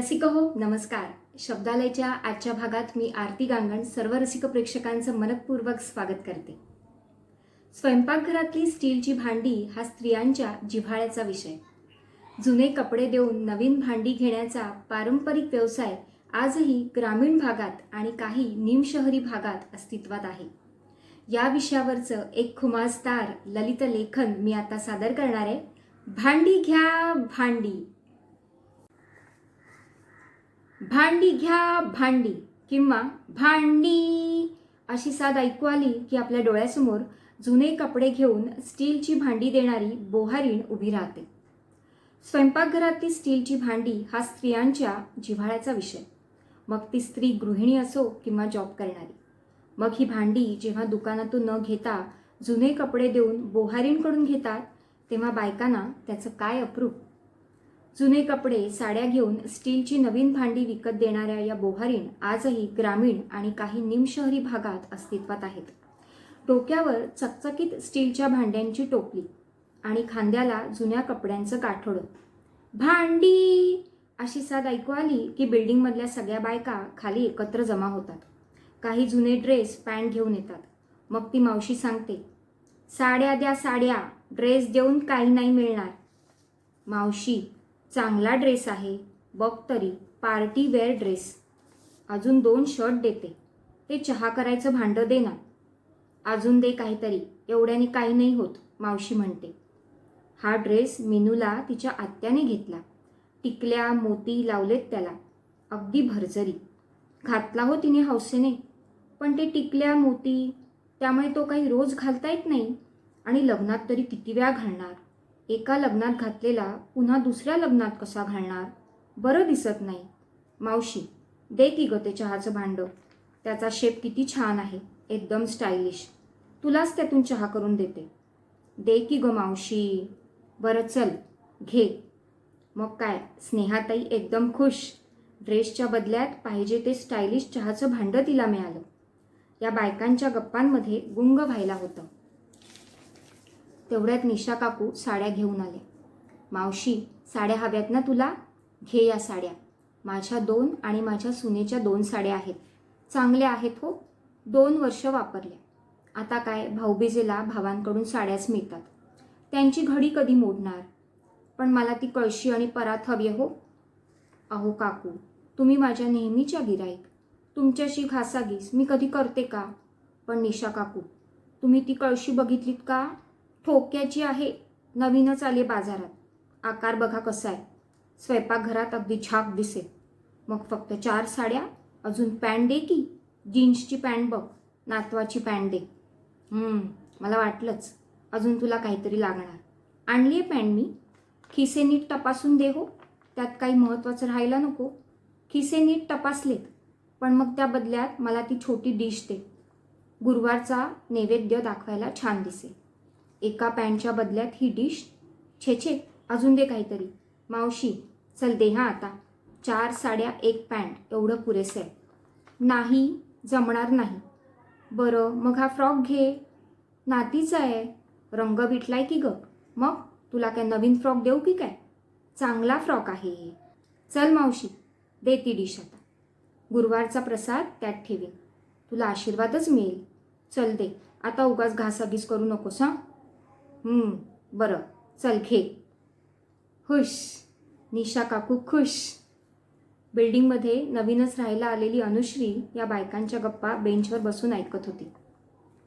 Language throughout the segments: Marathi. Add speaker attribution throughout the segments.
Speaker 1: रसिक हो नमस्कार. शब्दालयच्या आजच्या भागात मी आरती गांगण सर्व रसिक प्रेक्षकांचं मनपूर्वक स्वागत करते. स्वयंपाकघरातली स्टीलची भांडी हा स्त्रियांच्या जिव्हाळ्याचा विषय. जुने कपडे देऊन नवीन भांडी घेण्याचा पारंपरिक व्यवसाय आजही ग्रामीण भागात आणि काही निमशहरी भागात अस्तित्वात आहे. या विषयावरचं एक खुमासदार ललित लेखन मी आता सादर करणार आहे. भांडी घ्या भांडी. भांडी घ्या भांडी किंवा भांडी अशी साद ऐकू आली की आपल्या डोळ्यासमोर जुने कपडे घेऊन स्टीलची भांडी देणारी बोहारीण उभी राहते. स्वयंपाकघरातली स्टीलची भांडी हा स्त्रियांच्या जिव्हाळ्याचा विषय. मग ती स्त्री गृहिणी असो किंवा जॉब करणारी. मग ही भांडी जेव्हा दुकानातून न घेता जुने कपडे देऊन बोहारीणकडून घेतात तेव्हा बायकांना त्याचं काय अप्रूप. जुने कपडे साड्या घेऊन स्टीलची नवीन भांडी विकत देणाऱ्या या बोहारीण आजही ग्रामीण आणि काही निमशहरी भागात अस्तित्वात आहेत. डोक्यावर चकचकीत स्टीलच्या भांड्यांची टोपली आणि खांद्याला जुन्या कपड्यांचं गाठोडं. भांडी अशी साद ऐकू आली की बिल्डिंगमधल्या सगळ्या बायका खाली एकत्र जमा होतात. काही जुने ड्रेस पॅन्ट घेऊन येतात. मग ती मावशी सांगते, साड्या द्या साड्या, ड्रेस देऊन काही नाही मिळणार. मावशी, चांगला ड्रेस आहे बघ तरी, पार्टी वेअर ड्रेस. अजून 2 शर्ट देते. ते चहा करायचं भांडं दे ना. अजून दे काहीतरी, एवढ्याने काही नाही होत, मावशी म्हणते. हा ड्रेस मीनूला तिच्या आत्याने घेतला. टिकल्या मोती लावलेत त्याला, अगदी भरजरी. घातला हो तिने हौसेने, पण ते टिकल्या मोती त्यामुळे तो काही रोज घालता येत नाही आणि लग्नात तरी किती वेळा घालणार. एका लग्नात घातलेला पुन्हा दुसऱ्या लग्नात कसा घालणार, बरं दिसत नाही. मावशी, दे की गं ते चहाचं भांडं. त्याचा शेप किती छान आहे, एकदम स्टायलिश. तुलाच त्यातून चहा करून देते. दे की गं मावशी. बरं चल घे. मग काय, स्नेहाताई एकदम खुश. ड्रेसच्या बदल्यात पाहिजे ते स्टायलिश चहाचं भांडं तिला मिळालं. या बायकांच्या गप्पांमध्ये गुंग व्हायला होतं. तेवढ्यात निशा काकू साड्या घेऊन आल्या. मावशी, साड्या हव्यात ना तुला? घे या साड्या. माझ्या 2 आणि माझ्या सुनेच्या 2 साड्या आहेत. चांगल्या आहेत हो. 2 वर्ष वापरल्या. आता काय भाऊबीजेला भावांकडून साड्याच मिळतात. त्यांची घडी कधी मोडणार. पण मला ती कळशी आणि परात हवी हो. अहो काकू, तुम्ही माझ्या नेहमीच्या गिराईक. तुमच्याशी घासाघीस मी कधी करते का? पण निशा काकू, तुम्ही ती कळशी बघितलीत का? ठोक्याची आहे, नवीनच आली बाजारात. आकार बघा कसा आहे. स्वयंपाकघरात अगदी झाक दिसेल. मग फक्त 4 साड्या, अजून पॅन्ट दे की. जीन्सची पॅन्ट बघ, नातवाची पॅन्ट दे. मला वाटलंच अजून तुला काहीतरी लागणार. आणली आहे पॅन्ट मी. खिसे नीट तपासून दे हो. त्यात काही महत्त्वाचं राहायला नको. खिसे नीट तपासलेत, पण मग त्या बदल्यात मला ती छोटी डिश दे. गुरुवारचा नैवेद्य दाखवायला छान दिसेल. एका पॅन्टच्या बदल्यात ही डिश? छे, अजून दे काहीतरी. मावशी, चल दे हा आता. 4 साड्या 1 पॅन्ट एवढं पुरेसं आहे. नाही, जमणार नाही. बरं मग हा फ्रॉक घे. नातीचा आहे. रंग विटलाय की गं. मग तुला काय नवीन फ्रॉक देऊ की काय? चांगला फ्रॉक आहे. चल मावशी, दे ती डिश आता. गुरुवारचा प्रसाद त्यात ठेवीन. तुला आशीर्वादच मिळेल. चल दे आता, उगाच घासाघीस करू नकोस हां. बरं चल घे. खुश. निशा काकू खुश. बिल्डिंगमध्ये नवीनच राहायला आलेली अनुश्री या बायकांच्या गप्पा बेंचवर बसून ऐकत होती.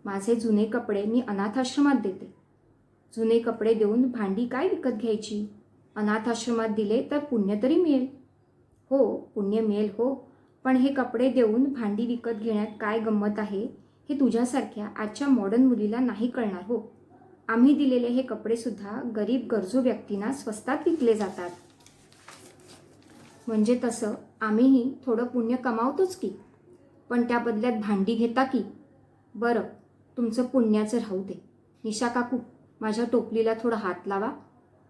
Speaker 1: माझे जुने कपडे मी अनाथाश्रमात देते. जुने कपडे देऊन भांडी काय विकत घ्यायची? अनाथाश्रमात दिले तर पुण्य तरी मिळेल. हो, पुण्य मिळेल हो, पण हे कपडे देऊन भांडी विकत घेण्यात काय गंमत आहे हे तुझ्यासारख्या आजच्या मॉडर्न मुलीला नाही कळणार हो. आम्ही दिलेले हे कपडेसुद्धा गरीब गरजू व्यक्तींना स्वस्तात विकले जातात. म्हणजे तसं आम्हीही थोडं पुण्य कमावतोच की, पण त्या बदल्यात भांडी घेता की. बरं, तुमचं पुण्याचं राहू दे. निशा काकू, माझ्या टोपलीला थोडा हात लावा.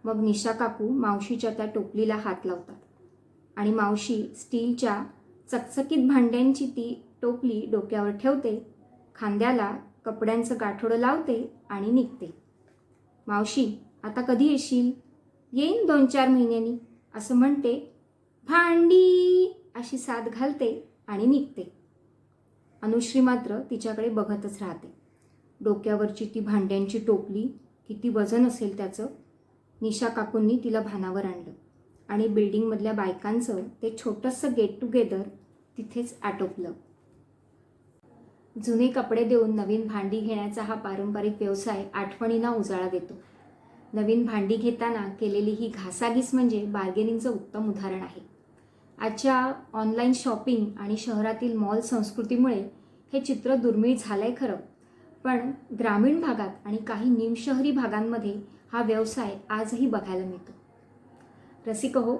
Speaker 1: मग निशा काकू मावशीच्या त्या टोपलीला हात लावतात आणि मावशी स्टीलच्या चकचकीत भांड्यांची ती टोपली डोक्यावर ठेवते, खांद्याला कपड्यांचं गाठोडं लावते आणि निघते. मावशी, आता कधी येशील? येईन 2-4 महिन्यांनी असं म्हणते. भांडी अशी साद घालते आणि निघते. अनुश्री मात्र तिच्याकडे बघतच राहते. डोक्यावरची ती भांड्यांची टोपली, किती वजन असेल त्याचं. निशा काकूंनी तिला भानावर आणलं आणि बिल्डिंगमधल्या बायकांचं ते छोटंसं गेट टुगेदर तिथेच आटोपलं. जुने कपडे देऊन नवीन भांडी घेण्याचा हा पारंपरिक व्यवसाय आठवणींना उजाळा देतो. नवीन भांडी घेताना केलेली ही घासाघीस म्हणजे बार्गेनिंगचं उत्तम उदाहरण आहे. आजच्या ऑनलाईन शॉपिंग आणि शहरातील मॉल संस्कृतीमुळे हे चित्र दुर्मिळ झालंय खरं, पण ग्रामीण भागात आणि काही निमशहरी भागांमध्ये हा व्यवसाय आजही बघायला मिळतो. रसिक हो,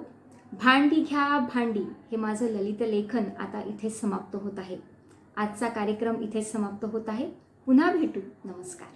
Speaker 1: भांडी घ्या भांडी हे माझं ललित लेखन आता इथेच समाप्त होत आहे. आजचा कार्यक्रम इथेच समाप्त होत आहे. पुन्हा भेटू. नमस्कार.